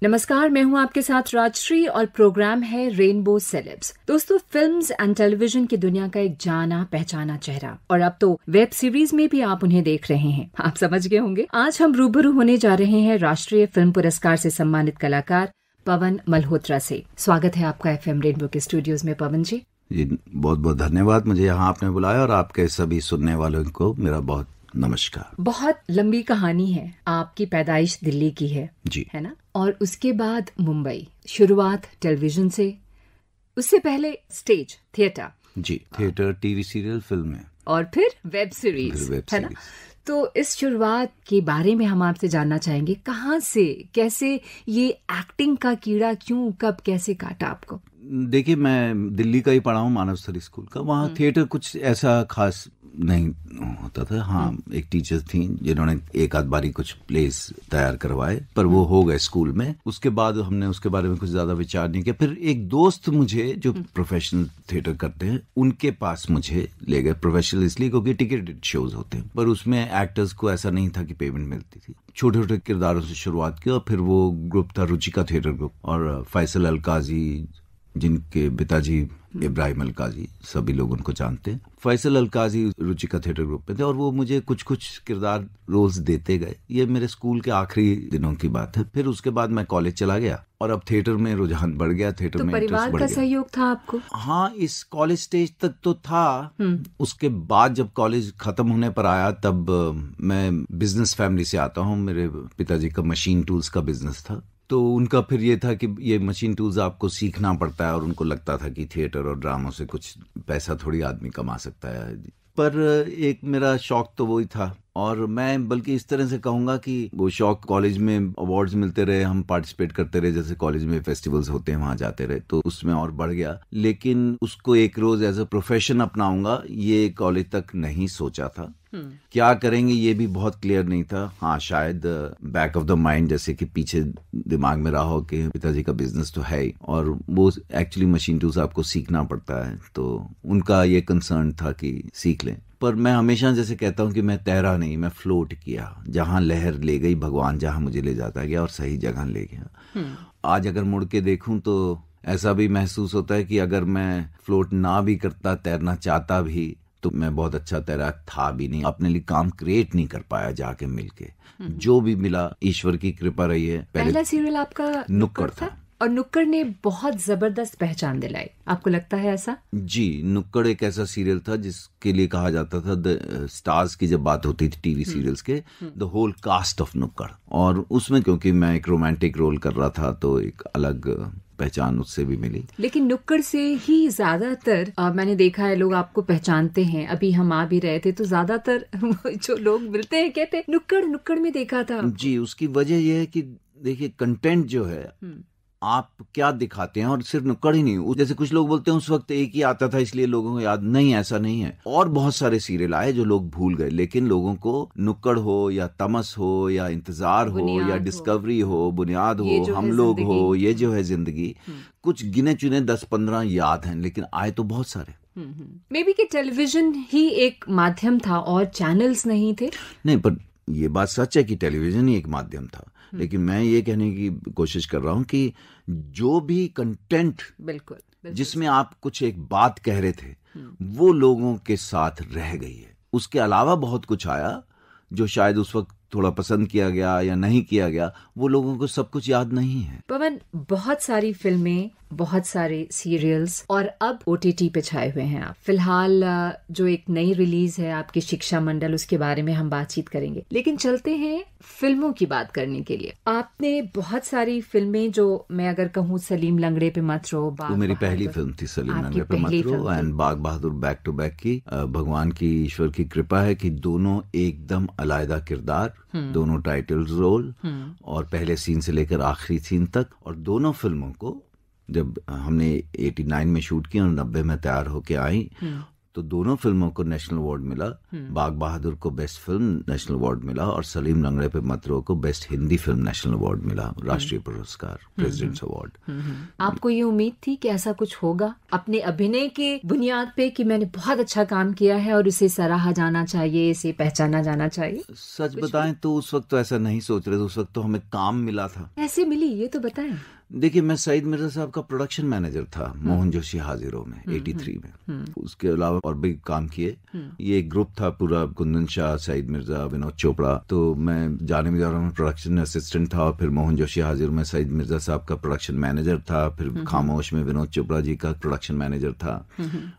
नमस्कार, मैं हूं आपके साथ राजश्री और प्रोग्राम है रेनबो सेलेब्स। दोस्तों, फिल्म्स एंड टेलीविजन की दुनिया का एक जाना पहचाना चेहरा, और अब तो वेब सीरीज में भी आप उन्हें देख रहे हैं। आप समझ गए होंगे, आज हम रूबरू होने जा रहे हैं राष्ट्रीय फिल्म पुरस्कार से सम्मानित कलाकार पवन मल्होत्रा से। स्वागत है आपका FM रेनबो के स्टूडियोज में, पवन जी। बहुत बहुत धन्यवाद, मुझे यहाँ आपने बुलाया, और आपके सभी सुनने वालों को मेरा बहुत नमस्कार। बहुत लंबी कहानी है, आपकी पैदाइश दिल्ली की है जी, है ना, और उसके बाद मुंबई, शुरुआत टेलीविजन से, उससे पहले स्टेज थिएटर। जी, थिएटर, टीवी सीरियल, फिल्में, और फिर वेब सीरीज, है ना। तो इस शुरुआत के बारे में हम आपसे जानना चाहेंगे, कहाँ से, कैसे ये एक्टिंग का कीड़ा क्यों, कब, कैसे काटा आपको? देखिए, मैं दिल्ली का ही पढ़ा हूँ, मानव स्तरी स्कूल का। वहाँ थिएटर कुछ ऐसा खास नहीं होता था। हाँ, एक टीचर थी जिन्होंने एक आध बारी कुछ प्लेस तैयार करवाए, पर वो हो गए स्कूल में। उसके बाद हमने उसके बारे में कुछ ज्यादा विचार नहीं किया। फिर एक दोस्त मुझे, जो प्रोफेशनल थिएटर करते हैं, उनके पास मुझे ले गए। प्रोफेशनल इसलिए क्योंकि टिकटेड शोज होते हैं, पर उसमें एक्टर्स को ऐसा नहीं था कि पेमेंट मिलती थी। छोटे छोटे किरदारों से शुरुआत की, और फिर वो ग्रुप था रुचिका थिएटर ग्रुप, और फैसल अलकाजी, जिनके पिताजी इब्राहिम अलकाजी, सभी लोग उनको जानते हैं। फैसल अलकाजी रुचिका थिएटर ग्रुप में थे, और वो मुझे कुछ कुछ किरदार रोल्स देते गए। ये मेरे स्कूल के आखिरी दिनों की बात है। फिर उसके बाद मैं कॉलेज चला गया, और अब थिएटर में रुझान बढ़ गया, थिएटर में इंटरेस्ट बढ़ गया। परिवार का सहयोग था आपको? हाँ, इस कॉलेज स्टेज तक तो था। उसके बाद जब कॉलेज खत्म होने पर आया, तब मैं बिजनेस फैमिली से आता हूँ। मेरे पिताजी का मशीन टूल्स का बिजनेस था, तो उनका फिर ये था कि ये मशीन टूल्स आपको सीखना पड़ता है, और उनको लगता था कि थिएटर और ड्रामों से कुछ पैसा थोड़ी आदमी कमा सकता है। पर एक मेरा शौक तो वही था, और मैं बल्कि इस तरह से कहूंगा कि वो शौक, कॉलेज में अवार्ड्स मिलते रहे, हम पार्टिसिपेट करते रहे, जैसे कॉलेज में फेस्टिवल्स होते हैं वहां जाते रहे, तो उसमें और बढ़ गया। लेकिन उसको एक रोज एज अ प्रोफेशन अपनाऊंगा, ये कॉलेज तक नहीं सोचा था। क्या करेंगे ये भी बहुत क्लियर नहीं था। हाँ, शायद बैक ऑफ द माइंड, जैसे कि पीछे दिमाग में रहा हो कि पिताजी का बिजनेस तो है ही, और वो एक्चुअली मशीन टूल्स आपको सीखना पड़ता है, तो उनका ये कंसर्न था कि सीख लें। पर मैं हमेशा जैसे कहता हूँ कि मैं तैरा नहीं, मैं फ्लोट किया। जहां लहर ले गई, भगवान जहां मुझे ले जाता गया, और सही जगह ले गया। आज अगर मुड़ के देखूं तो ऐसा भी महसूस होता है कि अगर मैं फ्लोट ना भी करता, तैरना चाहता भी, तो मैं बहुत अच्छा तैराक था भी नहीं। अपने लिए काम क्रिएट नहीं कर पाया जाके मिलके। जो भी मिला ईश्वर की कृपा रही है। पहला सीरियल आपका नुक्कड़ था, और नुक्कड़ ने बहुत जबरदस्त पहचान दिलाई, आपको लगता है ऐसा? जी, नुक्कड़ एक ऐसा सीरियल था जिसके लिए कहा जाता था द स्टार्स की जब बात होती थी टीवी सीरियल्स के, द होल कास्ट ऑफ नुक्कड़। और उसमें क्योंकि मैं एक रोमांटिक रोल कर रहा था, तो एक अलग पहचान उससे भी मिली। लेकिन नुक्कड़ से ही ज्यादातर मैंने देखा है लोग आपको पहचानते हैं। अभी हम आ भी रहे थे तो ज्यादातर जो लोग मिलते हैं कहते नुक्कड़ नुक्कड़ में देखा था। जी, उसकी वजह यह है कि देखिए, कंटेंट जो है आप क्या दिखाते हैं, और सिर्फ नुक्कड़ ही नहीं। जैसे कुछ लोग बोलते हैं उस वक्त एक ही आता था इसलिए लोगों को याद नहीं, ऐसा नहीं है। और बहुत सारे सीरियल आए जो लोग भूल गए, लेकिन लोगों को नुक्कड़ हो या तमस हो या इंतजार हो या डिस्कवरी हो, बुनियाद हो, हम लोग हो, ये जो है जिंदगी, कुछ गिने चुने 10-15 याद हैं, लेकिन आए तो बहुत सारे। मे बी कि टेलीविजन ही एक माध्यम था और चैनल्स नहीं थे। नहीं, पर ये बात सच है कि टेलीविजन ही एक माध्यम था, लेकिन मैं ये कहने की कोशिश कर रहा हूँ कि जो भी कंटेंट, बिल्कुल जिसमें आप कुछ एक बात कह रहे थे, वो लोगों के साथ रह गई है। उसके अलावा बहुत कुछ आया जो शायद उस वक्त थोड़ा पसंद किया गया या नहीं किया गया, वो लोगों को सब कुछ याद नहीं है। पवन, बहुत सारी फिल्में, बहुत सारे सीरियल्स, और अब OTT पे छाए हुए हैं आप। फिलहाल जो एक नई रिलीज है आपकी शिक्षा मंडल, उसके बारे में हम बातचीत करेंगे, लेकिन चलते हैं फिल्मों की बात करने के लिए। आपने बहुत सारी फिल्में, जो मैं अगर कहूँ सलीम लंगड़े पे मत रो, वो मेरी पहली फिल्म थी, Salim Langde Pe Mat Ro and Bagh Bahadur back to back की। भगवान की, ईश्वर की कृपा है कि दोनों एकदम अलग किरदार, दोनों टाइटल रोल, और पहले सीन से लेकर आखिरी सीन तक। और दोनों फिल्मों को जब हमने 89 में शूट किया और 90 में तैयार होके आई, तो दोनों फिल्मों को नेशनल अवार्ड मिला। बाग बहादुर को बेस्ट फिल्म नेशनल अवार्ड मिला और सलीम लंगड़े पे मत रो को best Hindi film national award मिला, राष्ट्रीय पुरस्कार, प्रेसिडेंट्स अवार्ड। आपको ये उम्मीद थी कि ऐसा कुछ होगा अपने अभिनय के बुनियाद पे कि मैंने बहुत अच्छा काम किया है और इसे सराहा जाना चाहिए, इसे पहचाना जाना चाहिए? सच बताएं तो उस वक्त तो ऐसा नहीं सोच रहे थे, उस वक्त तो हमें काम मिला था। कैसे मिली ये तो बताएं। देखिए, मैं सईद मिर्जा साहब का प्रोडक्शन मैनेजर था मोहन जोशी हाजिरों में 83 में। उसके अलावा और भी काम किए। ये एक ग्रुप था पूरा, कुंदन शाह, सईद मिर्जा, विनोद चोपड़ा। तो मैं जाने में प्रोडक्शन असिस्टेंट था, फिर मोहन जोशी हाजिर में सईद मिर्जा साहब का प्रोडक्शन मैनेजर था, फिर खामोश में विनोद चोपड़ा जी का प्रोडक्शन मैनेजर था,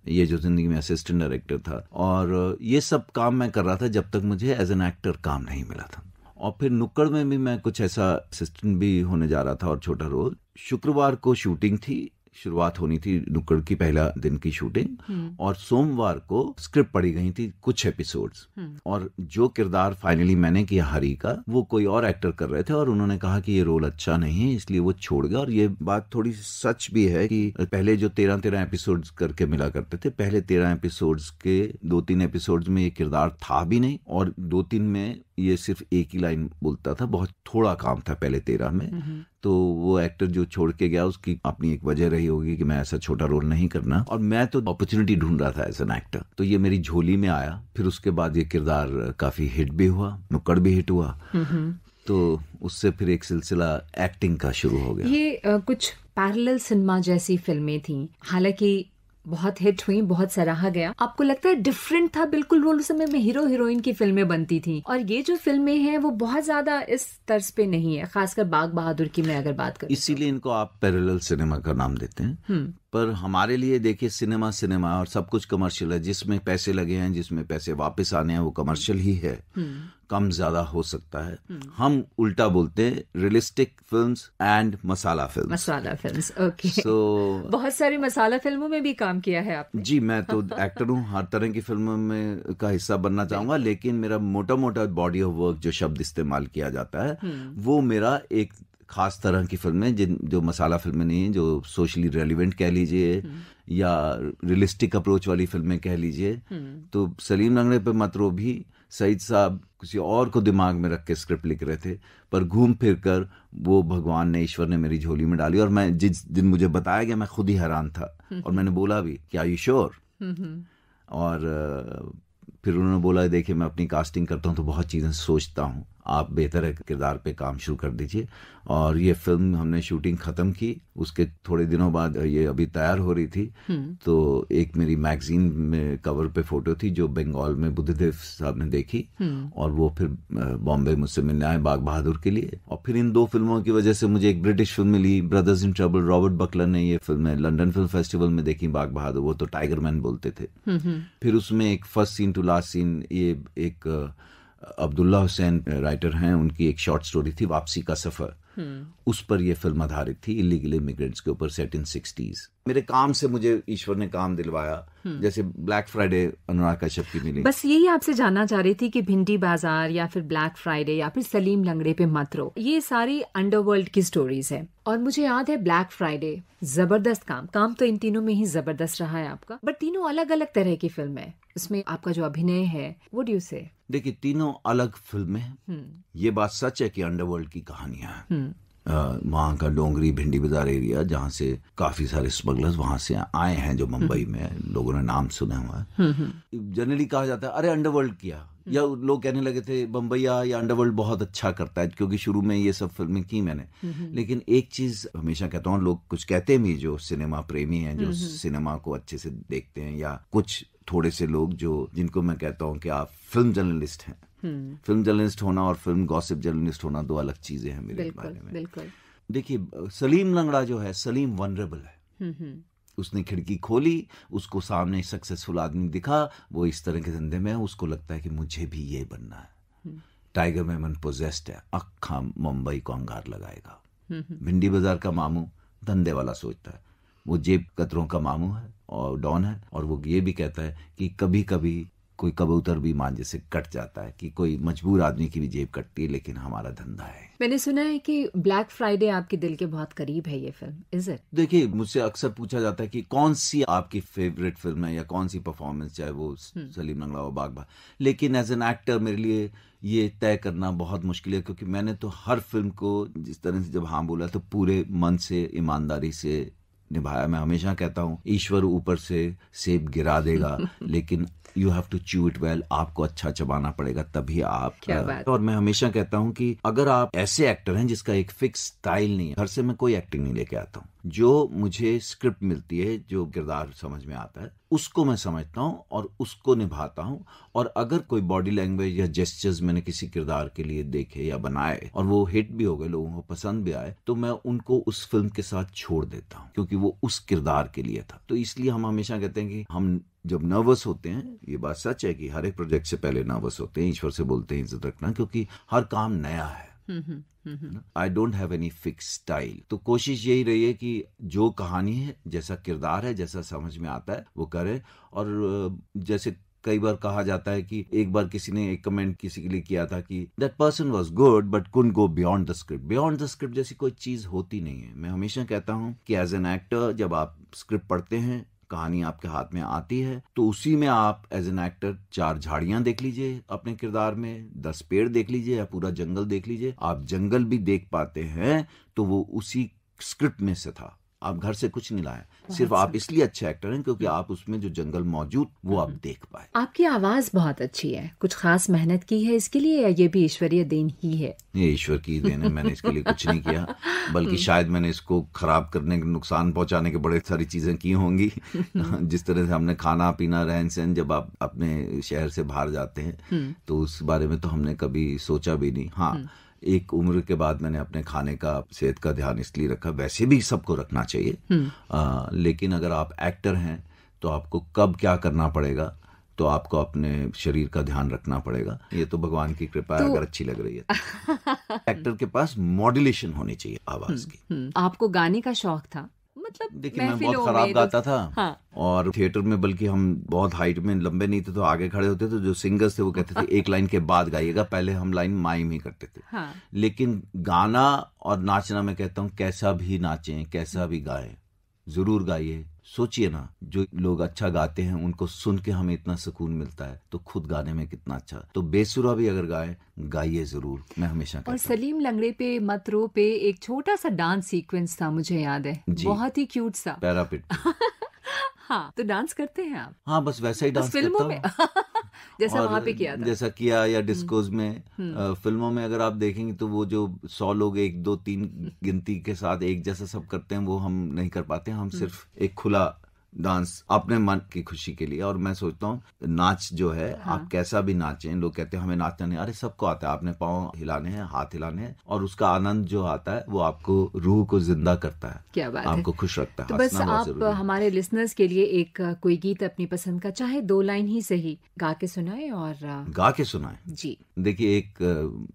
ये जो जिंदगी में असिस्टेंट डायरेक्टर था। और ये सब काम मैं कर रहा था जब तक मुझे एज एन एक्टर काम नहीं मिला था। और फिर नुक्कड़ में भी मैं कुछ ऐसा असिस्टेंट भी होने जा रहा था और छोटा रोल। शुक्रवार को शूटिंग थी, शुरुआत होनी थी नुक्कड़ की, पहला दिन की शूटिंग, और सोमवार को स्क्रिप्ट पढ़ी गई थी कुछ एपिसोड्स, और जो किरदार फाइनली मैंने किया हरी का, वो कोई और एक्टर कर रहे थे और उन्होंने कहा कि ये रोल अच्छा नहीं है, इसलिए वो छोड़ गया। और ये बात थोड़ी सच भी है कि पहले जो 13 एपिसोड्स करके मिला करते थे, पहले 13 एपिसोड्स के 2-3 एपिसोड्स में ये किरदार था भी नहीं, और 2-3 में ये सिर्फ एक ही लाइन बोलता था, बहुत थोड़ा काम था पहले 13 में। तो वो एक्टर जो छोड़ के गया, उसकी अपनी एक वजह रही होगी कि मैं ऐसा छोटा रोल नहीं करना, और मैं तो अपॉर्चुनिटी ढूंढ रहा था एज एन एक्टर। तो ये मेरी झोली में आया। फिर उसके बाद ये किरदार काफी हिट भी हुआ, नुक्कड़ भी हिट हुआ। तो उससे फिर एक सिलसिला एक्टिंग का शुरू हो गया। ये कुछ पैरेलल सिनेमा जैसी फिल्में थी, हालांकि बहुत हिट हुई, बहुत सराहा गया। आपको लगता है डिफरेंट था बिल्कुल रोल? उस समय में हीरो हीरोइन की फिल्में बनती थी, और ये जो फिल्में हैं वो बहुत ज्यादा इस तर्ज पे नहीं है, खासकर बाग बहादुर की मैं अगर बात करूं। इसीलिए इनको आप पैरेलल सिनेमा का नाम देते हैं। पर हमारे लिए देखिए, सिनेमा सिनेमा और सब कुछ कमर्शियल है। जिसमें पैसे लगे हैं, जिसमें पैसे वापस आने हैं, वो कमर्शियल ही है। कम ज्यादा हो सकता है। हम उल्टा बोलते हैं, realistic films and masala films. Masala films, okay. So बहुत सारी मसाला फिल्मों में भी काम किया है आपने। जी, मैं तो एक्टर हूँ, हर तरह की फिल्मों में का हिस्सा बनना चाहूंगा, लेकिन मेरा मोटा मोटा बॉडी ऑफ वर्क जो शब्द इस्तेमाल किया जाता है, वो मेरा एक खास तरह की फिल्में, जो मसाला फिल्में नहीं है, जो सोशली रेलिवेंट कह लीजिए या रियलिस्टिक अप्रोच वाली फिल्में कह लीजिए। तो सलीम लंगड़े पे मत रो भी सईद साहब किसी और को दिमाग में रख के स्क्रिप्ट लिख रहे थे, पर घूम फिर कर वो भगवान ने, ईश्वर ने मेरी झोली में डाली। और मैं जिस दिन मुझे बताया गया, मैं खुद ही हैरान था, और मैंने बोला भी क्या यू श्योर? और फिर उन्होंने बोला, देखिए मैं अपनी कास्टिंग करता हूँ तो बहुत चीज़ें सोचता हूँ, आप बेहतर है किरदार पे काम शुरू कर दीजिए। और ये फिल्म हमने शूटिंग ख़त्म की, उसके थोड़े दिनों बाद ये अभी तैयार हो रही थी। तो एक मेरी मैगजीन में कवर पे फोटो थी जो बंगाल में बुद्धदेव साहब ने देखी, और वो फिर बॉम्बे मुझसे मिलने आए बाग बहादुर के लिए। और फिर इन 2 फिल्मों की वजह से मुझे एक ब्रिटिश फिल्म मिली, brothers in trouble. Robert Buckler ने ये फिल्म लंदन फिल्म फेस्टिवल में देखी, बाग बहादुर, वो तो टाइगर मैन बोलते थे। फिर उसमें एक first scene to last scene, ये एक अब्दुल्ला हुसैन राइटर हैं, उनकी एक शॉर्ट स्टोरी थी वापसी का सफर, उस पर यह फिल्म आधारित थी, इलीगल इमिग्रेंट्स के ऊपर, सेट इन 60s। मेरे काम से मुझे ईश्वर ने काम दिलवाया, जैसे ब्लैक फ्राइडे अनुराग कश्यप की मिली। बस यही आपसे जानना चाह रही थी कि भिंडी बाजार या फिर ब्लैक फ्राइडे या फिर सलीम लंगड़े पे मत रो, ये सारी अंडरवर्ल्ड की स्टोरीज है। और मुझे याद है ब्लैक फ्राइडे, जबरदस्त काम तो इन तीनों में ही जबरदस्त रहा है आपका, बट तीनों अलग अलग तरह की फिल्म है, उसमें आपका जो अभिनय है, व्हाट डू यू से? देखिए, तीनों अलग फिल्में हैं। ये बात सच है कि अंडरवर्ल्ड की कहानियां हैं। वहाँ का डोंगरी भिंडी बाजार एरिया, जहाँ से काफी सारे स्मगलर्स वहां से आए हैं, जो मुंबई में लोगों ने नाम सुना हुआ है। जनरली कहा जाता है अरे अंडरवर्ल्ड किया, या लोग कहने लगे थे बम्बैया या अंडरवर्ल्ड बहुत अच्छा करता है, क्योंकि शुरू में ये सब फिल्में की मैंने। लेकिन एक चीज हमेशा कहता हूँ, लोग कुछ कहते भी, जो सिनेमा प्रेमी हैं, जो सिनेमा को अच्छे से देखते हैं, या कुछ थोड़े से लोग जिनको मैं कहता हूँ कि आप फिल्म जर्नलिस्ट हैं। फिल्म जर्नलिस्ट होना और फिल्म गॉसिप जर्नलिस्ट होना 2 अलग चीजें हैं मेरे बारे में। बिल्कुल। देखिए, सलीम लंगड़ा जो है, सलीम वनरेबल है। उसने खिड़की खोली, उसको सामने सक्सेसफुल आदमी दिखा, वो इस तरह के धंधे में है, उसको लगता है कि मुझे भी ये बनना है। टाइगर मेमन पोजेस्ड है, अक्खा मुंबई को अंगार लगाएगा। भिंडी बाजार का मामू धंधे वाला सोचता है, वो जेब कतरों का मामू है और डॉन है, और वो ये भी कहता है कि कभी कभी कोई कबूतर भी मांझे से कट जाता है, कि कोई मजबूर आदमी की भी जेब कटती है, लेकिन हमारा धंधा है। मैंने सुना है कि ब्लैक फ्राइडे आपके दिल के बहुत करीब है ये फिल्म, इज इट? देखिए, मुझसे अक्सर पूछा जाता है कि कौन सी आपकी फेवरेट फिल्म है या कौन सी परफॉर्मेंस, चाहे वो सलीम लंगड़ा हो, बागबान। लेकिन एज एन एक्टर मेरे लिए ये तय करना बहुत मुश्किल है, क्योंकि मैंने तो हर फिल्म को जिस तरह से जब हाँ बोला तो पूरे मन से, ईमानदारी से निभाया। मैं हमेशा कहता हूँ ईश्वर ऊपर से सेब गिरा देगा, लेकिन you have to chew it well, आपको अच्छा चबाना पड़ेगा, तभी आप। क्या बात। और मैं हमेशा कहता हूँ कि अगर आप ऐसे एक्टर हैं जिसका एक फिक्स स्टाइल नहीं है, घर से मैं कोई एक्टिंग नहीं लेके आता हूँ। जो मुझे स्क्रिप्ट मिलती है, जो किरदार समझ में आता है, उसको मैं समझता हूँ और उसको निभाता हूँ। और अगर कोई बॉडी लैंग्वेज या जेस्चर्स मैंने किसी किरदार के लिए देखे या बनाए और वो हिट भी हो गए, लोगों को पसंद भी आए, तो मैं उनको उस फिल्म के साथ छोड़ देता हूँ, क्योंकि वो उस किरदार के लिए था। तो इसलिए हम हमेशा कहते हैं कि हम जब नर्वस होते हैं, ये बात सच है कि हर एक प्रोजेक्ट से पहले नर्वस होते हैं, ईश्वर से बोलते हैं इज्जत रखना, क्योंकि हर काम नया है। I don't have any fix style. तो कोशिश यही रही है कि जो कहानी है, जैसा किरदार है, जैसा समझ में आता है वो करे। और जैसे कई बार कहा जाता है कि एक बार किसी ने एक कमेंट किसी के लिए किया था कि that person was good but couldn't go beyond the script. Beyond the script जैसी कोई चीज होती नहीं है। मैं हमेशा कहता हूं कि एज एन एक्टर जब आप स्क्रिप्ट पढ़ते हैं, कहानी आपके हाथ में आती है, तो उसी में आप एज एन एक्टर 4 झाड़ियां देख लीजिए अपने किरदार में, 10 पेड़ देख लीजिए या पूरा जंगल देख लीजिए। आप जंगल भी देख पाते हैं तो वो उसी स्क्रिप्ट में से था, आप घर से कुछ नहीं लाए। सिर्फ आप इसलिए अच्छे एक्टर हैं क्योंकि आप उसमें जो जंगल मौजूद वो आप देख पाए। आपकी आवाज बहुत अच्छी है, कुछ खास मेहनत की है इसके लिए या ये भी ईश्वरीय देन ही है? ये ईश्वर की देन है, मैंने इसके लिए कुछ नहीं किया, बल्कि शायद मैंने इसको खराब करने, नुकसान पहुंचाने के बड़े सारी चीजें की होंगी। जिस तरह से हमने खाना पीना, रहन सहन, जब आप अपने शहर से बाहर जाते हैं तो उस बारे में तो हमने कभी सोचा भी नहीं। हाँ, एक उम्र के बाद मैंने अपने खाने का, सेहत का ध्यान इसलिए रखा, वैसे भी सबको रखना चाहिए, लेकिन अगर आप एक्टर हैं तो आपको कब क्या करना पड़ेगा, तो आपको अपने शरीर का ध्यान रखना पड़ेगा। ये तो भगवान की कृपा है, अगर अच्छी लग रही है। एक्टर के पास मॉड्यूलेशन होनी चाहिए आवाज की। आपको गाने का शौक था? मतलब देखिए, मैं बहुत खराब गाता था। हाँ। और थिएटर में बल्कि हम बहुत हाइट में लंबे नहीं थे, तो आगे खड़े होते थे, जो सिंगर्स थे वो कहते थे एक लाइन के बाद गाइएगा, पहले हम लाइन माइम ही करते थे। हाँ। लेकिन गाना और नाचना, मैं कहता हूँ कैसा भी नाचें, कैसा भी गाएं, जरूर गाइए। सोचिए ना, जो लोग अच्छा गाते हैं उनको सुन के हमें इतना सुकून मिलता है, तो खुद गाने में कितना अच्छा। तो बेसुरा भी अगर गाएं, गाइए जरूर, मैं हमेशा कहता हूं। और सलीम लंगड़े पे, मत रो पे एक छोटा सा डांस सीक्वेंस था, मुझे याद है, बहुत ही क्यूट सा, पैरापिट। हाँ, तो डांस करते हैं आप? हाँ, बस वैसा ही डांस फिल्मों करता हूं। जैसा वहां पे किया था, जैसा किया, या डिस्कोज में। फिल्मों में अगर आप देखेंगे तो वो जो 100 लोग 1 2 3 गिनती के साथ एक जैसा सब करते हैं, वो हम नहीं कर पाते। हम सिर्फ एक खुला डांस अपने मन की खुशी के लिए। और मैं सोचता हूँ नाच जो है, आप कैसा भी नाचें, लोग कहते हैं हमें नाचना नहीं, अरे सबको आता है, आपने पाँव हिलाने हैं, हाथ हिलाने हैं, और उसका आनंद जो आता है वो आपको रूह को जिंदा करता है। क्या बात आपको है। खुश रखता है। तो बस आप हमारे लिसनर्स के लिए एक कोई गीत अपनी पसंद का, चाहे 2 लाइन ही सही, गा के सुनाए। और गा के सुनाए जी। देखिए, एक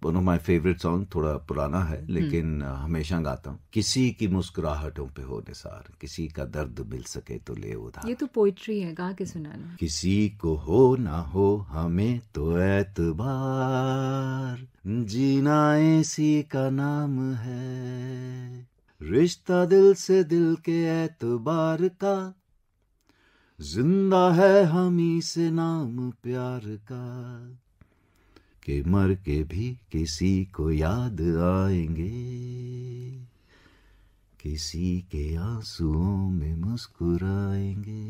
one of my favourite song, थोड़ा पुराना है लेकिन हमेशा गाता हूँ। किसी की मुस्कुराहटों पे हो निसार, किसी का दर्द मिल सके तो ले उधार। ये तो पोइट्री है, गा के सुनाना। किसी को हो ना हो हमें तो एतबार, जीना इसी का नाम है, रिश्ता दिल से दिल के एतबार का, जिंदा है हमी से नाम प्यार का, कि मर के भी किसी को याद आएंगे, किसी के आंसुओं में मुस्कुराएंगे।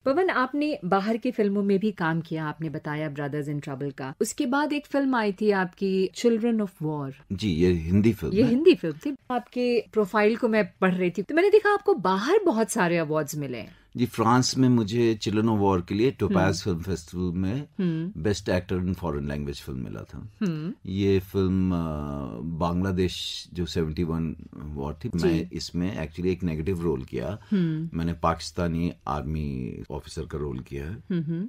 पवन, आपने बाहर की फिल्मों में भी काम किया, आपने बताया ब्रदर्स इन ट्रबल का। उसके बाद एक फिल्म आई थी आपकी, चिल्ड्रन ऑफ वॉर। जी, ये हिंदी फिल्म ये हिंदी फिल्म थी। आपके प्रोफाइल को मैं पढ़ रही थी तो मैंने देखा आपको बाहर बहुत सारे अवार्ड्स मिले। जी, फ्रांस में मुझे चिल्ड्रन ऑफ वॉर के लिए टोपाज फिल्म फेस्टिवल में best actor in foreign language film मिला था। ये फिल्म बांग्लादेश जो 71 वॉर थी, मैं इसमें एक्चुअली एक नेगेटिव रोल किया। मैंने पाकिस्तानी आर्मी ऑफिसर का रोल किया है।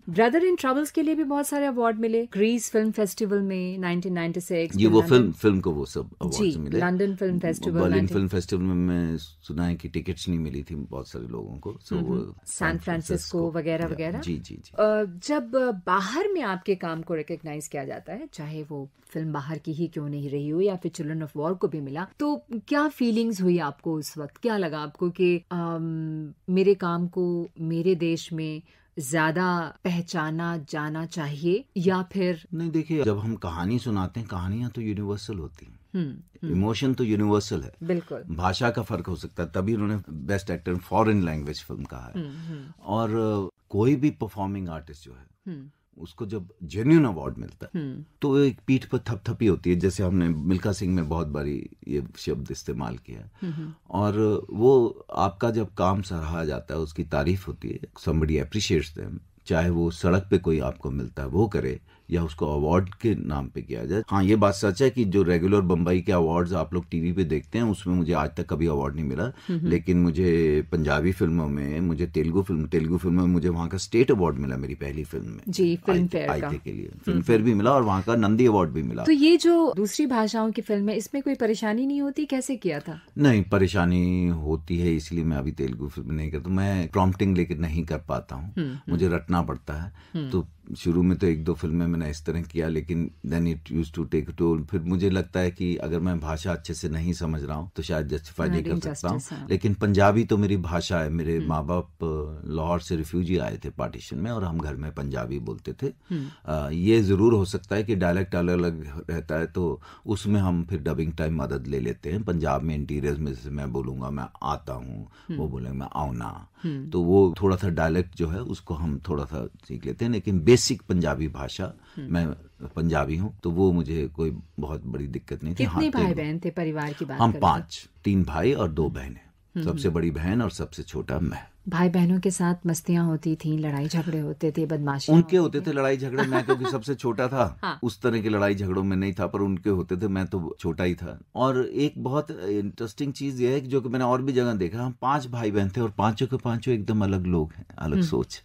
ब्रदर इन ट्रबल्स के लिए भी बहुत सारे अवार्ड मिले, ग्रीस फिल्म फेस्टिवल में 1996। ये वो फिल्म को वो सब अवार्ड्स मिले। London film festival, Berlin film festival में मैं सुना है कि टिकट्स नहीं मिली थी बहुत सारे लोगों को, सो सैन फ्रांसिस्को वगैरह वगैरह। जी जी जी। जब बाहर में आपके काम को रिकॉग्नाइज किया जाता है, चाहे वो फिल्म बाहर की ही क्यों नहीं रही हो या फिर चिल्ड्रन ऑफ वॉर को भी मिला, तो क्या फीलिंग्स हुई आपको उस वक्त? क्या लगा आपको कि मेरे काम को मेरे देश में ज्यादा पहचाना जाना चाहिए या फिर? नहीं, देखिए, जब हम कहानी सुनाते हैं, कहानियां तो यूनिवर्सल होती हैं, इमोशन तो यूनिवर्सल है। बिल्कुल। भाषा का फर्क हो सकता है, तभी उन्होंने best actor in foreign language film कहा है। और कोई भी परफॉर्मिंग आर्टिस्ट जो है उसको जब जेन्युइन अवार्ड मिलता है तो एक पीठ पर थपथपी होती है, जैसे हमने मिल्खा सिंह में बहुत बारी ये शब्द इस्तेमाल किया है। और वो आपका जब काम सराहा जाता है, उसकी तारीफ होती है, somebody appreciates them, चाहे वो सड़क पे कोई आपको मिलता है वो करे या उसको अवार्ड के नाम पे किया जाए। हाँ, ये बात सच है कि जो रेगुलर बम्बई के अवार्ड्स आप लोग टीवी पे देखते हैं उसमें मुझे आज तक कभी अवार्ड नहीं मिला, लेकिन मुझे पंजाबी फिल्मों में, मुझे तेलुगु फिल्म में मुझे वहाँ का स्टेट अवार्ड मिला मेरी पहली फिल्म में। जी, फिल्म फेयर का। के लिए फिल्म फेयर भी मिला और वहाँ का नंदी अवार्ड भी मिला। तो ये जो दूसरी भाषाओं की फिल्म है, इसमें कोई परेशानी नहीं होती? कैसे किया था? नहीं, परेशानी होती है, इसलिए मैं अभी तेलुगु फिल्म नहीं करता। मैं प्रॉम्प्टिंग लेकर नहीं कर पाता हूँ, मुझे रटना पड़ता है। तो शुरू में तो 1-2 फिल्में मैंने इस तरह किया, लेकिन then it used to take toll. फिर मुझे लगता है कि अगर मैं भाषा अच्छे से नहीं समझ रहा हूँ तो शायद जस्टिफाई नहीं कर सकता हूँ। लेकिन पंजाबी तो मेरी भाषा है। मेरे माँ बाप लाहौर से रिफ्यूजी आए थे पार्टीशन में और हम घर में पंजाबी बोलते थे। ये जरूर हो सकता है कि डायलेक्ट अलग अलग रहता है, तो उसमें हम फिर डबिंग टाइम मदद ले लेते हैं। पंजाब में इंटीरियर्स में जैसे मैं बोलूंगा मैं आता हूँ, वो बोलेंगे मैं आऊना, तो वो थोड़ा सा डायलेक्ट जो है उसको हम थोड़ा सा सीख लेते हैं। लेकिन बेसिक पंजाबी भाषा, मैं पंजाबी हूँ, तो वो मुझे कोई बहुत बड़ी दिक्कत नहीं थी। कितने भाई बहन थे परिवार की बात? हम 5, 3 भाई और 2 बहनें। सबसे बड़ी बहन और सबसे छोटा मैं। भाई बहनों के साथ मस्तियां होती थी, लड़ाई झगड़े होते थे, बदमाशी उनके होते थे लड़ाई झगड़े। मैं क्योंकि सबसे छोटा था, हाँ। उस तरह की लड़ाई झगड़ों में नहीं था, पर उनके होते थे, मैं तो छोटा ही था। और एक बहुत इंटरेस्टिंग चीज ये है कि जो कि मैंने और भी जगह देखा, हम 5 भाई बहन थे और पांचों के पांचों एकदम अलग लोग हैं, अलग सोच।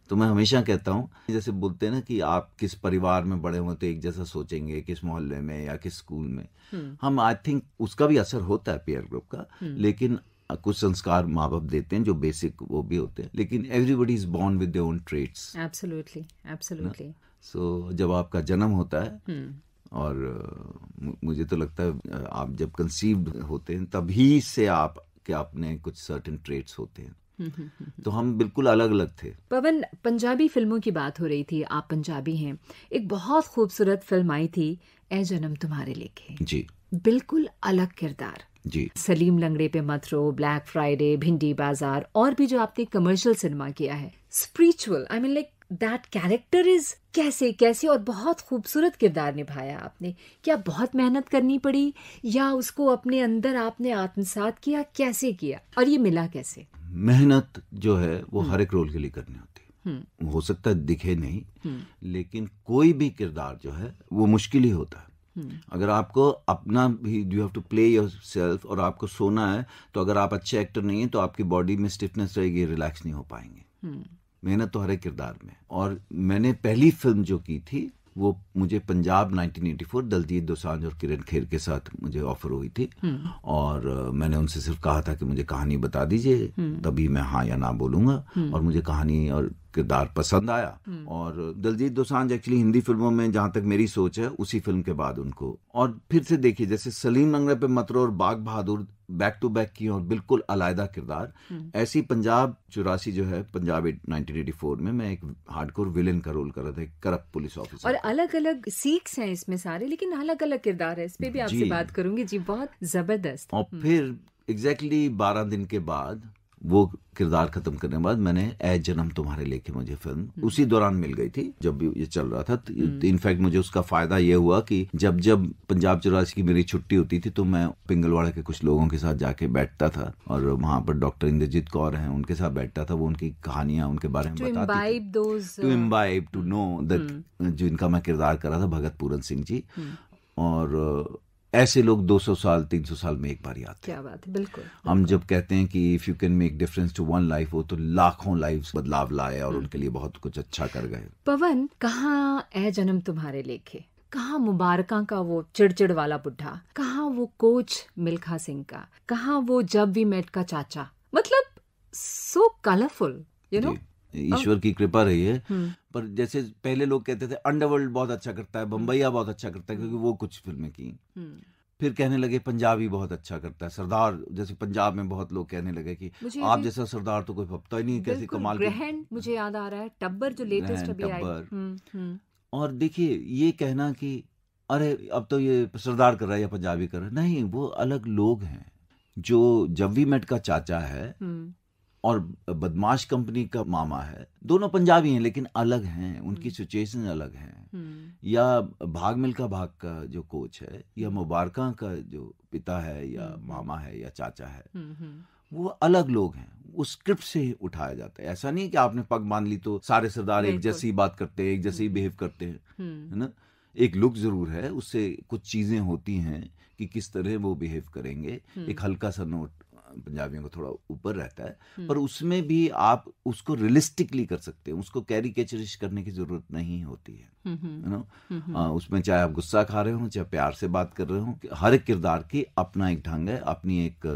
तो मैं हमेशा कहता हूँ, जैसे बोलते हैं ना कि आप किस परिवार में बड़े हो तो एक जैसा सोचेंगे, किस मोहल्ले में या किस स्कूल में। हम आई थिंक उसका भी असर होता है पीयर ग्रुप का, लेकिन कुछ संस्कार माँ बाप देते हैं जो बेसिक वो भी होते हैं, लेकिन everybody is born with their own traits. Absolutely, absolutely. So जब आपका जन्म होता है और मुझे तो लगता है आप जब कंसीव्ड होते हैं तभी से आपके अपने कुछ सर्टेन ट्रेट्स होते हैं। तो हम बिल्कुल अलग अलग थे। पवन, पंजाबी फिल्मों की बात हो रही थी, आप पंजाबी हैं। एक बहुत खूबसूरत फिल्म आई थी, ए जन्म तुम्हारे लेखे। जी, बिल्कुल अलग किरदार। जी, सलीम लंगड़े पे मत रो, ब्लैक फ्राइडे, भिंडी बाजार और भी जो आपने कमर्शियल सिनेमा किया है, spiritual, I mean like that character is कैसे और बहुत खूबसूरत किरदार निभाया आपने। क्या बहुत मेहनत करनी पड़ी या उसको अपने अंदर आपने आत्मसात किया? कैसे किया और ये मिला कैसे? मेहनत जो है वो हर एक रोल के लिए करनी होती है। हो सकता है दिखे नहीं, लेकिन कोई भी किरदार जो है वो मुश्किल ही होता है। अगर आपको अपना भी you have to play yourself, और आपको सोना है तो अगर आप अच्छे एक्टर नहीं है तो आपकी बॉडी में स्टिफनेस रहेगी, रिलैक्स नहीं हो पाएंगे। मेहनत तो हर एक किरदार में। और मैंने पहली फिल्म जो की थी वो मुझे पंजाब 1984 दलजीत दोसांझ और किरण खेर के साथ मुझे ऑफर हुई थी, और मैंने उनसे सिर्फ कहा था कि मुझे कहानी बता दीजिए, तभी मैं हाँ या ना बोलूंगा। और मुझे कहानी और किरदार पसंद आया। और दलजीत दोसांझ एक्चुअली हिंदी फिल्मों में, जहां तक मेरी सोच है, उसी फिल्म के बाद उनको और फिर से देखिए, जैसे सलीम लंगड़े पे मत रो और बाग बहादुर बैक टू बैक की और बिल्कुल अलग किरदार, ऐसी पंजाब 84 जो है, पंजाब 1984 में मैं एक हार्डकोर विलेन का रोल कर रहा था, एक करप्ट पुलिस ऑफिसर। और अलग अलग सीक्स हैं इसमें सारे, लेकिन अलग अलग किरदार है। इस पे भी आपसे बात करूंगी जी, बहुत जबरदस्त। और फिर एग्जैक्टली 12 दिन के बाद वो किरदार खत्म करने के बाद मैंने ए जन्म तुम्हारे लेके, मुझे फिल्म उसी दौरान मिल गई थी जब भी ये चल रहा था। इनफैक्ट मुझे उसका फायदा ये हुआ कि जब पंजाब 84 की मेरी छुट्टी होती थी तो मैं पिंगलवाड़ा के कुछ लोगों के साथ जाके बैठता था, और वहां पर डॉक्टर इंद्रजीत कौर हैं, उनके साथ बैठता था। वो उनकी कहानियां, उनके बारे में बताती थी, to imbibe, to know that, जो इनका मैं किरदार कर रहा था, भगत पूरन सिंह जी। और ऐसे लोग 200 साल 300 साल में एक बार आते हैं। क्या बात है, बिल्कुल। हम जब कहते हैं कि if you can make difference to one life, वो तो लाखों लाइफ बदलाव लाए और उनके लिए बहुत कुछ अच्छा कर गए। पवन, कहाँ ए जन्म तुम्हारे लेखे, कहाँ मुबारका का वो चिड़चिड़ वाला बुढ़ा, कहाँ वो कोच मिल्खा सिंह का, कहाँ वो जब वी मेट का चाचा, मतलब so colorful, you know. ईश्वर की कृपा रही है। पर जैसे पहले लोग कहते थे अंडरवर्ल्ड बहुत अच्छा करता है, बम्बैया बहुत अच्छा करता है, क्योंकि वो कुछ फिल्में की। फिर कहने लगे पंजाबी बहुत अच्छा करता है, सरदार जैसे पंजाब में बहुत लोग कहने लगे कि आप जैसा सरदार तो कोई पता ही नहीं, कैसे कमाल। ग्रहण मुझे याद आ रहा है, टब्बर जो लेटेस्ट अभी आई। और देखिए ये कहना कि अरे अब तो ये सरदार कर रहा है या पंजाबी कर रहा है, नहीं, वो अलग लोग हैं। जो जब वी मेट का चाचा है और बदमाश कंपनी का मामा है, दोनों पंजाबी हैं लेकिन अलग हैं, उनकी सिचुएशन अलग हैं। या भाग मिल्खा भाग का जो कोच है, या मुबारका का जो पिता है या मामा है या चाचा है, वो अलग लोग हैं। वो स्क्रिप्ट से ही उठाया जाता है। ऐसा नहीं है कि आपने पग बांध ली तो सारे सरदार एक जैसी बात करते हैं, एक जैसे ही बिहेव करते हैं, है ना। एक लुक जरूर है, उससे कुछ चीजें होती हैं कि किस तरह वो बिहेव करेंगे। एक हल्का सा नोट पंजाबियों को थोड़ा ऊपर रहता है, पर उसमें भी आप उसको रियलिस्टिकली कर सकते हैं, उसको कैरिकेचरिश करने की जरूरत नहीं होती है, यू नो। उसमें चाहे आप गुस्सा खा रहे हो, चाहे प्यार से बात कर रहे हो, हर एक किरदार की अपना एक ढंग है, अपनी एक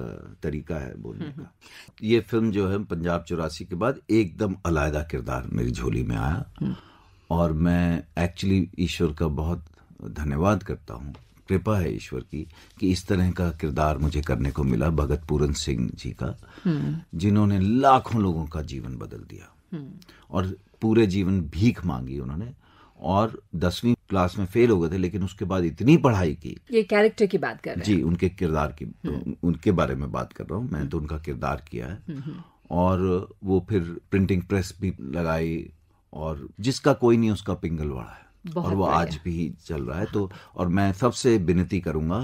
तरीका है बोलने का। ये फिल्म जो है पंजाब 84 के बाद एकदम अलग किरदार मेरी झोली में आया, और मैं एक्चुअली ईश्वर का बहुत धन्यवाद करता हूँ। कृपा है ईश्वर की कि इस तरह का किरदार मुझे करने को मिला भगत पूरन सिंह जी का, जिन्होंने लाखों लोगों का जीवन बदल दिया और पूरे जीवन भीख मांगी उन्होंने, और 10वीं क्लास में फेल हो गए थे, लेकिन उसके बाद इतनी पढ़ाई की। ये कैरेक्टर की बात कर रहे हैं? जी, उनके किरदार की, उनके बारे में बात कर रहा हूँ। मैंने तो उनका किरदार किया है, और वो फिर प्रिंटिंग प्रेस भी लगाई, और जिसका कोई नहीं उसका पिंगलवाड़ा है, और वो आज भी चल रहा है। तो और मैं सबसे विनती करूंगा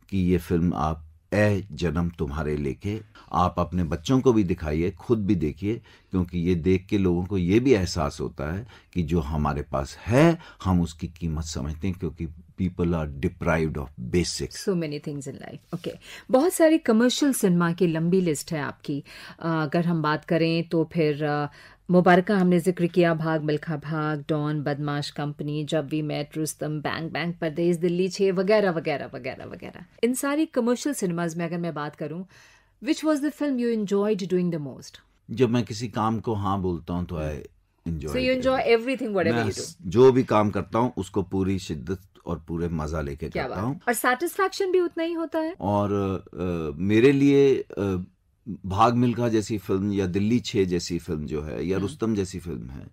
कि ये फिल्म आप ए जन्म तुम्हारे लेके आप अपने बच्चों को भी दिखाइए, खुद भी देखिए, क्योंकि ये देख के लोगों को ये भी एहसास होता है कि जो हमारे पास है हम उसकी कीमत समझते हैं, क्योंकि people are deprived of basics, so many things in life. Okay, बहुत सारी कमर्शियल सिनेमा की लंबी लिस्ट है आपकी। अगर हम बात करें तो फिर मुबारका हमने जिक्र किया, भाग मिल्खा भाग, don, Badmaash Company, Jab We Met, Rustom, Bang Bang, Pardes, Delhi 6 वगैरह वगैरह वगैरह वगैरह। इन सारी कमर्शियल सिनेमाज में अगर मैं बात करूं, which was the film you enjoyed doing the most? जब मैं किसी काम को हाँ बोलता हूँ तो I enjoy. So you enjoy everything whatever you do? जो भी काम करता हूँ उसको पूरी शिद्दत और पूरे मजा लेके करता हूँ, और सेटिस्फैक्शन भी उतना ही होता है। और मेरे लिए भाग मिल्खा जैसी फिल्म या दिल्ली 6 जैसी फिल्म जो है, या रुस्तम जैसी फिल्म है,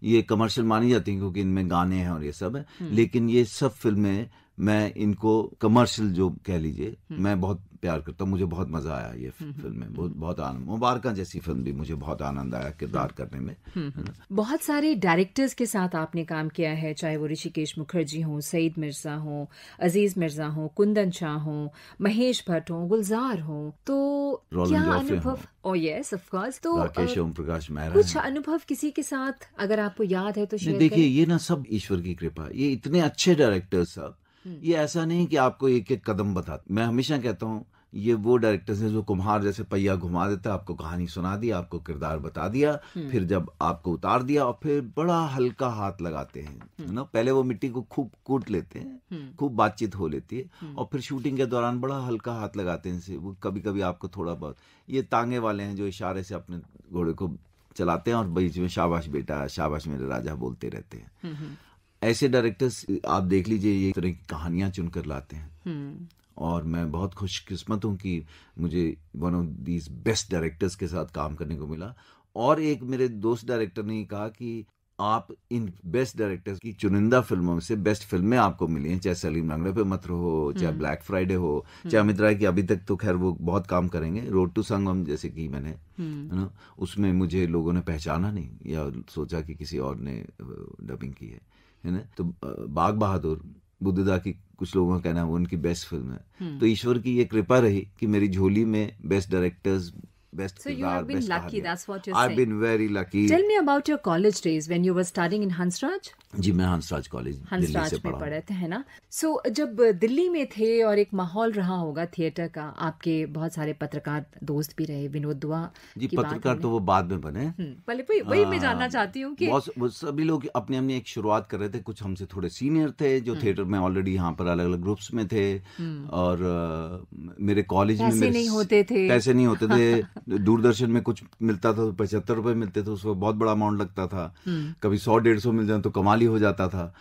ये कमर्शियल मानी जाती है क्योंकि इनमें गाने हैं और ये सब है, लेकिन ये सब फिल्में मैं इनको कमर्शियल जो कह लीजिए, मैं बहुत प्यार करता हूँ। मुझे बहुत मजा आया ये फिल्म में, बहुत आनंद। मुबारका जैसी फिल्म भी मुझे बहुत आनंद आया किरदार करने में। बहुत सारे डायरेक्टर्स के साथ आपने काम किया है, चाहे वो ऋषिकेश मुखर्जी हो, सईद मिर्जा हो, अजीज मिर्जा हो, कुंदन शाह हो, महेश भट्ट हो, गुलजार हो, तो क्या अनुभव? ओ यस ऑफ कोर्स। तो राकेश ओम प्रकाश मेहरा, कुछ अनुभव किसी के साथ अगर आपको याद है तो शेयर करें। देखिए ये ना सब ईश्वर की कृपा, ये इतने अच्छे डायरेक्टर्स सब, ये ऐसा नहीं कि आपको एक एक कदम बताते। मैं हमेशा कहता हूँ ये वो डायरेक्टर्स हैं जो कुम्हार जैसे पहिया घुमा देता, आपको कहानी सुना दी, आपको किरदार बता दिया, फिर जब आपको उतार दिया, और फिर बड़ा हल्का हाथ लगाते हैं ना। पहले वो मिट्टी को खूब कूट लेते हैं, खूब बातचीत हो लेती है, और फिर शूटिंग के दौरान बड़ा हल्का हाथ लगाते हैं। वो कभी कभी आपको थोड़ा बहुत, ये तांगे वाले हैं जो इशारे से अपने घोड़े को चलाते हैं और बीच में शाबाश बेटा, शाबाश मेरे राजा बोलते रहते हैं। ऐसे डायरेक्टर्स आप देख लीजिए, ये तरह की कहानियां चुनकर लाते हैं, और मैं बहुत खुशकिस्मत हूँ कि मुझे one of these best directors के साथ काम करने को मिला। और एक मेरे दोस्त डायरेक्टर ने कहा कि आप इन बेस्ट डायरेक्टर्स की चुनिंदा फिल्मों में से बेस्ट फिल्में आपको मिली हैं, चाहे सलीम रंगड़े पे मत हो, चाहे ब्लैक फ्राइडे हो, चाहे अमित राय की, अभी तक तो खैर वो बहुत काम करेंगे, रोड टू संगम जैसे की मैंने, है ना, उसमें मुझे लोगों ने पहचाना नहीं या सोचा कि किसी और ने डबिंग की है ना। तो बाग बहादुर, बुद्धदा की कुछ लोगों का कहना है वो उनकी बेस्ट फिल्म है। तो ईश्वर की ये कृपा रही कि मेरी झोली में best directors, best. So you have been lucky. That's what you're saying. I've been very lucky. Tell me about your college days when you were studying in Hansraj. जी मैं हंसराज कॉलेज दिल्ली से में पढ़े थे, है ना। सो जब दिल्ली में थे और एक माहौल रहा होगा थिएटर का, आपके बहुत सारे पत्रकार दोस्त भी रहे, विनोद दुआ जी, पत्रकार तो वो बाद में बने, पहले वही मैं जानना चाहती हूँ कि सभी लोग अपनी अपनी एक शुरुआत कर रहे थे। कुछ हमसे थोड़े सीनियर थे जो थिएटर में ऑलरेडी यहाँ पर अलग अलग ग्रुप्स में थे, और मेरे कॉलेज में पैसे नहीं होते थे, दूरदर्शन में कुछ मिलता था तो 75 रुपए मिलते थे, उसमें बहुत बड़ा अमाउंट लगता था। कभी 100-150 मिल जाए तो कमाल ही हो जाता था।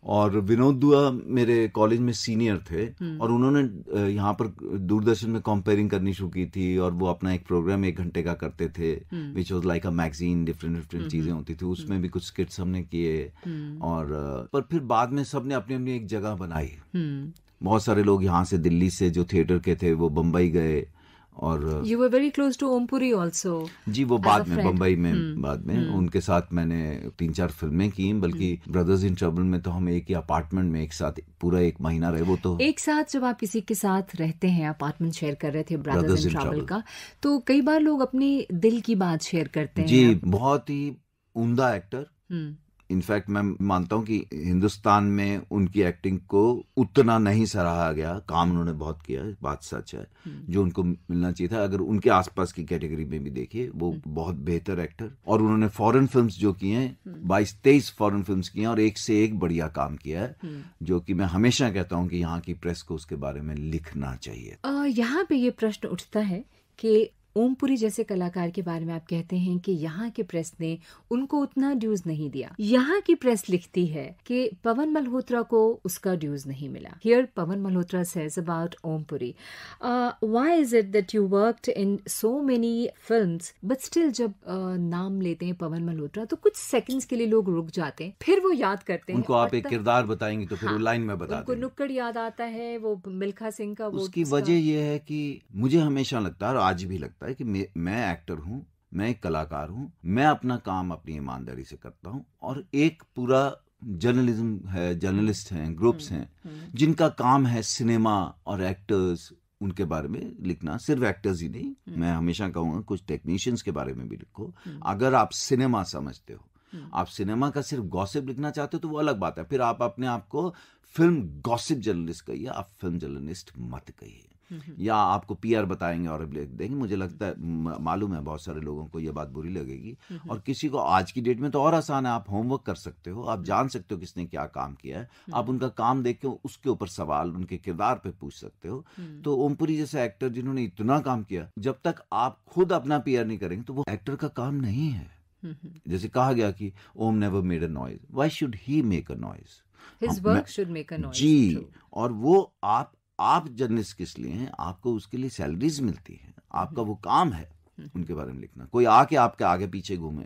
और विनोद दुआ मेरे कॉलेज में सीनियर थे और उन्होंने यहाँ पर दूरदर्शन में कंपेयरिंग करनी शुरू की थी और वो अपना एक प्रोग्राम 1 घंटे का करते थे, which was like a magazine, different चीजें होती थी, उसमें भी कुछ स्किट्स हमने किए। और पर फिर बाद में सबने अपनी अपनी एक जगह बनाई। बहुत सारे लोग यहाँ से दिल्ली से जो थिएटर के थे वो बम्बई गए। और you were very close to Om Puri also. जी, वो बाद में बम्बई में बाद में उनके साथ मैंने 3-4 फिल्में की, बल्कि ब्रदर्स इन ट्रबल में तो हम एक ही अपार्टमेंट में एक साथ पूरा 1 महीना रहे। वो तो एक साथ जब आप किसी के साथ रहते हैं, अपार्टमेंट शेयर कर रहे थे ब्रदर्स इन ट्रबल का, तो कई बार लोग अपने दिल की बात शेयर करते हैं। जी, बहुत ही उम्दा एक्टर। इनफैक्ट मैं मानता हूं कि हिंदुस्तान में उनकी एक्टिंग को उतना नहीं सराहा गया। काम उन्होंने बहुत किया, बात सच है, जो उनको मिलना चाहिए था। अगर उनके आसपास की कैटेगरी में भी देखिए, वो बहुत बेहतर एक्टर। और उन्होंने फॉरेन फिल्म्स जो की हैं, 22-23 फॉरेन फिल्म्स की हैं और एक से एक बढ़िया काम किया है, जो कि मैं हमेशा कहता हूं कि यहाँ की प्रेस को उसके बारे में लिखना चाहिए। यहाँ पे ये प्रश्न उठता है कि ओमपुरी जैसे कलाकार के बारे में आप कहते हैं कि यहाँ के प्रेस ने उनको उतना ड्यूज नहीं दिया। यहाँ की प्रेस लिखती है कि पवन मल्होत्रा को उसका ड्यूज नहीं मिला। Here Pawan Malhotra says about Om Puri, why is it that you worked in so many films but still जब नाम लेते हैं पवन मल्होत्रा तो कुछ सेकंड्स के लिए लोग रुक जाते हैं, फिर वो याद करते हैं। उनको आप एक किरदार बताएंगे तो फिर वो लाइन में बता देंगे। उनको नुक्कड़ याद आता है, वो मिल्खा सिंह का। उसकी वजह ये है कि मुझे हमेशा लगता है और आज भी लगता है कि मैं एक्टर हूं, मैं एक कलाकार हूं, मैं अपना काम अपनी ईमानदारी से करता हूं। और एक पूरा जर्नलिज्म है, जर्नलिस्ट हैं, ग्रुप्स हैं जिनका काम है सिनेमा और एक्टर्स, उनके बारे में लिखना। सिर्फ एक्टर्स ही नहीं, मैं हमेशा कहूंगा कुछ टेक्नीशियंस के बारे में भी लिखो। अगर आप सिनेमा समझते हो, आप सिनेमा का सिर्फ गॉसिप लिखना चाहते हो तो वो अलग बात है। फिर आप अपने आप को फिल्म गॉसिप जर्नलिस्ट कहिए, आप फिल्म जर्नलिस्ट मत कहिए। या आपको पीआर बताएंगे और लिख देंगे। मुझे लगता है, मालूम है बहुत सारे लोगों को यह बात बुरी लगेगी, और किसी को आज की डेट में तो और आसान है। आप होमवर्क कर सकते हो, आप जान सकते हो किसने क्या काम किया है, आप उनका काम देख के उसके ऊपर सवाल उनके किरदार पे पूछ सकते हो। तो ओमपुरी जैसे एक्टर जिन्होंने इतना काम किया, जब तक आप खुद अपना पीआर नहीं करेंगे तो वो एक्टर का काम नहीं है। जैसे कहा गया कि Om never made a noise, why should he make a noise? His work should make a noise. जी, और वो आप जर्नलिस्ट किस लिए हैं? आपको उसके लिए सैलरीज मिलती हैं, आपका वो काम है उनके बारे में लिखना। कोई आके आपके आगे पीछे घूमे,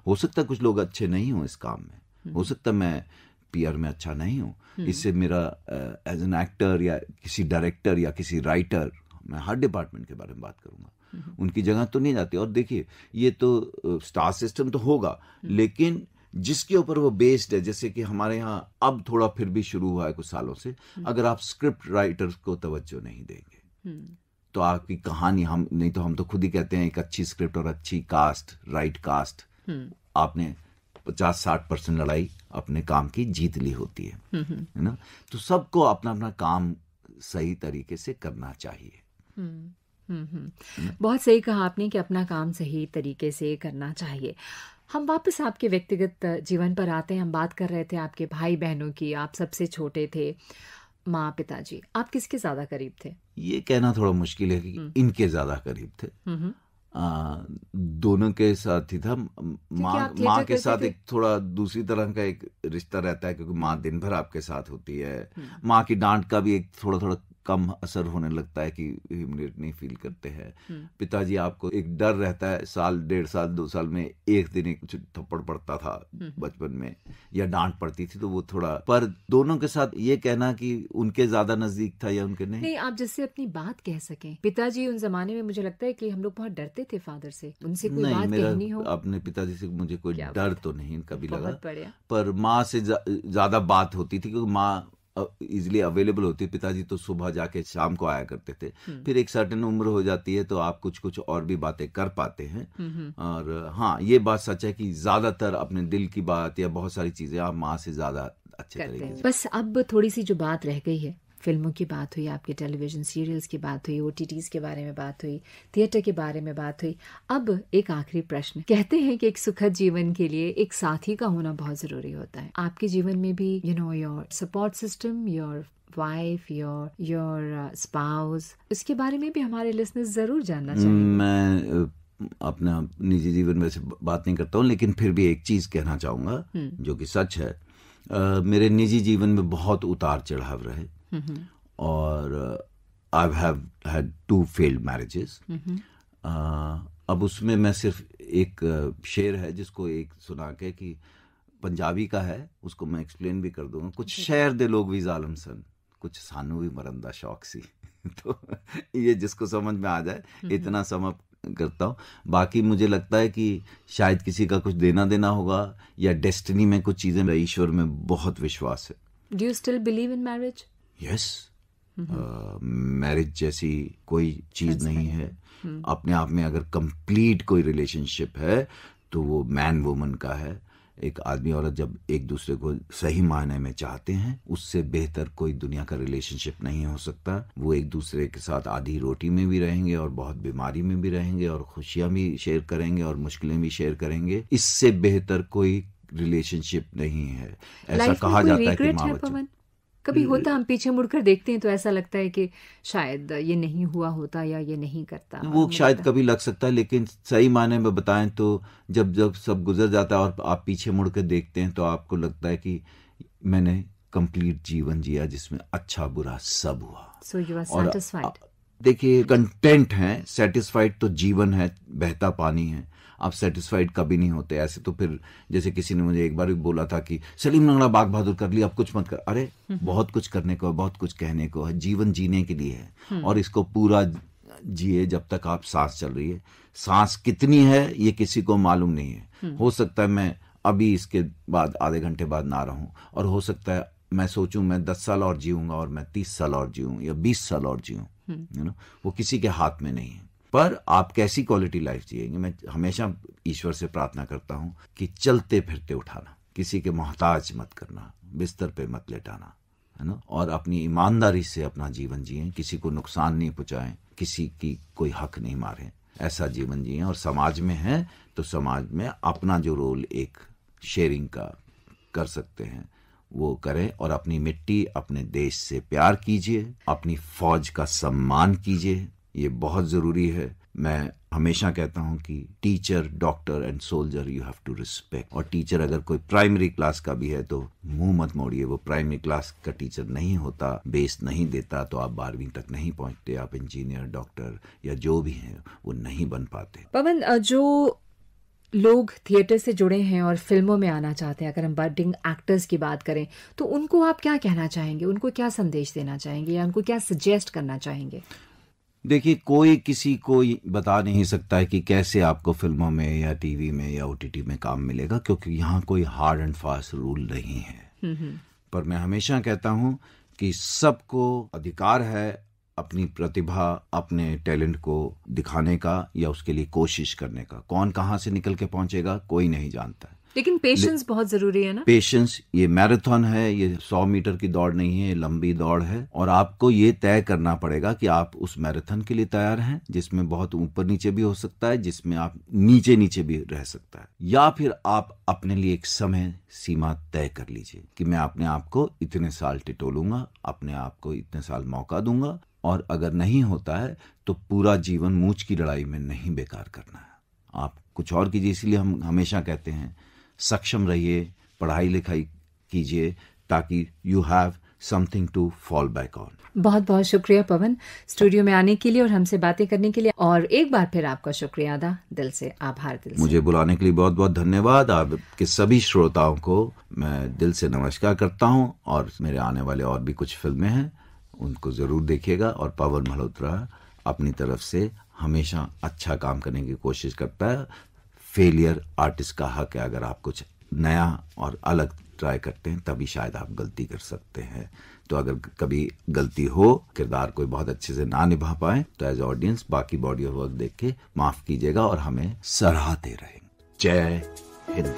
हो सकता है कुछ लोग अच्छे नहीं हो इस काम में, हो सकता है मैं पीआर में अच्छा नहीं हूं, इससे मेरा एज एन एक्टर या किसी डायरेक्टर या किसी राइटर, मैं हर डिपार्टमेंट के बारे में बात करूंगा, उनकी जगह तो नहीं जाती। और देखिए, ये तो स्टार सिस्टम तो होगा, लेकिन जिसके ऊपर वो बेस्ड है, जैसे कि हमारे यहाँ अब थोड़ा फिर भी शुरू हुआ है कुछ सालों से, अगर आप स्क्रिप्ट राइटर्स को तवज्जो नहीं देंगे तो आपकी कहानी, हम नहीं तो हम तो खुद ही कहते हैं एक अच्छी स्क्रिप्ट और अच्छी कास्ट, राइट कास्ट, आपने 50-60% लड़ाई अपने काम की जीत ली होती है ना। तो सबको अपना अपना काम सही तरीके से करना चाहिए। बहुत सही कहा आपने कि अपना काम सही तरीके से करना चाहिए। हम वापस आपके व्यक्तिगत जीवन पर आते हैं। हम बात कर रहे थे आपके भाई बहनों की, आप सबसे छोटे थे, माँ पिताजी, आप किसके ज्यादा करीब थे? ये कहना थोड़ा मुश्किल है कि इनके ज्यादा करीब थे। दोनों के साथ ही था। माँ के साथ एक थोड़ा दूसरी तरह का एक रिश्ता रहता है, क्योंकि माँ दिन भर आपके साथ होती है। माँ की डांट का भी एक थोड़ा कम असर होने लगता है कि ह्यूमिलेट नहीं फील करते हैं। पिताजी, आपको एक डर रहता है, 1.5 साल 2 साल में एक दिन एक कुछ थप्पड़ पड़ता था बचपन में, या डांट पड़ती थी, तो वो थोड़ा। पर दोनों के साथ ये कहना कि उनके ज्यादा नजदीक था या उनके नहीं, आप जिससे अपनी बात कह सकें। पिताजी उन जमाने में मुझे लगता है कि हम लोग बहुत डरते थे फादर से, उनसे कोई बात कहनी हो। अपने पिताजी से मुझे कोई डर तो नहीं कभी लगा, पर माँ से ज्यादा बात होती थी, क्योंकि माँ इजिली अवेलेबल होती है। पिताजी तो सुबह जाके शाम को आया करते थे। फिर एक सर्टेन उम्र हो जाती है तो आप कुछ और भी बातें कर पाते हैं। और हाँ, ये बात सच है कि ज्यादातर अपने दिल की बात या बहुत सारी चीजें आप माँ से ज्यादा अच्छे तरीके से। बस अब थोड़ी सी जो बात रह गई है फिल्मों की बात हुई, आपके टेलीविजन सीरियल्स की बात हुई, OTTs के बारे में बात हुई, थिएटर के बारे में बात हुई। अब एक आखिरी प्रश्न। कहते हैं कि एक सुखद जीवन के लिए एक साथी का होना बहुत जरूरी होता है। आपके जीवन में भी your support system, your wife, your spouse, इसके बारे में भी हमारे लिसनर्स जरूर जानना चाहेंगे। मैं अपना निजी जीवन में से बात नहीं करता हूँ, लेकिन फिर भी एक चीज कहना चाहूंगा जो कि सच है। मेरे निजी जीवन में बहुत उतार चढ़ाव रहे और I have had 2 failed marriages. अब उसमें मैं सिर्फ एक शेर है जिसको एक सुना के, कि पंजाबी का है, उसको मैं एक्सप्लेन भी कर दूंगा। कुछ शेर दे लोग भी जालिम सन, कुछ सानू भी मरंदा शौक सी। तो ये जिसको समझ में आ जाए इतना समझ करता हूँ। बाकी मुझे लगता है कि शायद किसी का कुछ देना देना होगा या डेस्टिनी में कुछ चीजें, ईश्वर में बहुत विश्वास है। Do you still believe in marriage? Yes, marriage जैसी कोई चीज नहीं है अपने आप में। अगर कंप्लीट कोई रिलेशनशिप है तो वो मैन वुमन का है। एक आदमी औरत जब एक दूसरे को सही मायने में चाहते हैं, उससे बेहतर कोई दुनिया का रिलेशनशिप नहीं हो सकता। वो एक दूसरे के साथ आधी रोटी में भी रहेंगे और बहुत बीमारी में भी रहेंगे और खुशियां भी शेयर करेंगे और मुश्किलें भी शेयर करेंगे। इससे बेहतर कोई रिलेशनशिप नहीं है। ऐसा कहा जाता है कि माँ बच्चों, कभी होता, हम पीछे मुड़कर देखते हैं तो ऐसा लगता है कि शायद ये नहीं हुआ होता या ये नहीं करता। वो शायद कभी लग सकता है, लेकिन सही मायने में बताएं तो जब जब सब गुजर जाता है और आप पीछे मुड़कर देखते हैं तो आपको लगता है कि मैंने कंप्लीट जीवन जिया जिसमें अच्छा बुरा सब हुआ। So you are satisfied? देखिए, कंटेंट है, सेटिस्फाइड तो जीवन है, बहता पानी है। आप सेटिस्फाइड कभी नहीं होते। ऐसे तो फिर जैसे किसी ने मुझे एक बार भी बोला था कि सलीम लंगड़ा बाग बहादुर कर लिया, अब कुछ मत कर। अरे बहुत कुछ करने को है, बहुत कुछ कहने को है। जीवन जीने के लिए है और इसको पूरा जिए जब तक आप सांस चल रही है। सांस कितनी है ये किसी को मालूम नहीं है। हो सकता है मैं अभी इसके बाद आधे घंटे बाद ना रहूं, और हो सकता है मैं सोचूं मैं 10 साल और जीऊंगा और मैं 30 साल और जीऊं या 20 साल और जीऊं। वो किसी के हाथ में नहीं है। पर आप कैसी क्वालिटी लाइफ जिएंगे, मैं हमेशा ईश्वर से प्रार्थना करता हूं कि चलते फिरते उठाना, किसी के मोहताज मत करना, बिस्तर पे मत लेटाना, है ना, और अपनी ईमानदारी से अपना जीवन जिएं, किसी को नुकसान नहीं पहुंचाएं, किसी की कोई हक नहीं मारें, ऐसा जीवन जिएं। और समाज में है तो समाज में अपना जो रोल एक शेयरिंग का कर सकते हैं वो करें, और अपनी मिट्टी, अपने देश से प्यार कीजिए, अपनी फौज का सम्मान कीजिए, ये बहुत जरूरी है। मैं हमेशा कहता हूं कि teacher, doctor and soldier you have to respect. और टीचर अगर कोई प्राइमरी क्लास का भी है तो मुंह मत मोड़िए, वो प्राइमरी क्लास का टीचर नहीं होता, बेस नहीं देता तो आप 12वीं तक नहीं पहुंचते। आप इंजीनियर, डॉक्टर या जो भी हैं वो नहीं बन पाते। पवन, जो लोग थिएटर से जुड़े हैं और फिल्मों में आना चाहते हैं, अगर हम बडिंग एक्टर्स की बात करें तो उनको आप क्या कहना चाहेंगे? उनको क्या संदेश देना चाहेंगे या उनको क्या सजेस्ट करना चाहेंगे? देखिए, कोई किसी को बता नहीं सकता है कि कैसे आपको फिल्मों में या टीवी में या OTT में काम मिलेगा, क्योंकि यहाँ कोई हार्ड एंड फास्ट रूल नहीं है। पर मैं हमेशा कहता हूँ कि सबको अधिकार है अपनी प्रतिभा, अपने टैलेंट को दिखाने का या उसके लिए कोशिश करने का। कौन कहाँ से निकल के पहुंचेगा कोई नहीं जानता है, लेकिन पेशेंस बहुत जरूरी है ना। पेशेंस, ये मैराथन है, ये 100 मीटर की दौड़ नहीं है, ये लंबी दौड़ है। और आपको ये तय करना पड़ेगा कि आप उस मैराथन के लिए तैयार हैं, जिसमें बहुत ऊपर नीचे भी हो सकता है, जिसमें आप नीचे नीचे भी रह सकता है, या फिर आप अपने लिए एक समय सीमा तय कर लीजिए कि मैं अपने आप को इतने साल टिटोलूंगा, अपने आप को इतने साल मौका दूंगा। और अगर नहीं होता है तो पूरा जीवन मूंछ की लड़ाई में नहीं बेकार करना है, आप कुछ और कीजिए। इसलिए हम हमेशा कहते हैं सक्षम रहिए, पढ़ाई लिखाई कीजिए, ताकि you have something to fall back on. बहुत बहुत शुक्रिया पवन, स्टूडियो में आने के लिए और हमसे बातें करने के लिए। और एक बार फिर आपका शुक्रिया अदा, दिल से आभार। दिल से मुझे बुलाने के लिए बहुत बहुत धन्यवाद। आपके सभी श्रोताओं को मैं दिल से नमस्कार करता हूँ। और मेरे आने वाले और भी कुछ फिल्में हैं, उनको जरूर देखिएगा। और पवन मल्होत्रा अपनी तरफ से हमेशा अच्छा काम करने की कोशिश करता है। फेलियर आर्टिस्ट का हक है, अगर आप कुछ नया और अलग ट्राई करते हैं तभी शायद आप गलती कर सकते हैं। तो अगर कभी गलती हो, किरदार कोई बहुत अच्छे से ना निभा पाए, तो एज ऑडियंस बाकी बॉडी ऑफ वर्क देख के माफ कीजिएगा और हमें सराहते रहें। जय हिंद।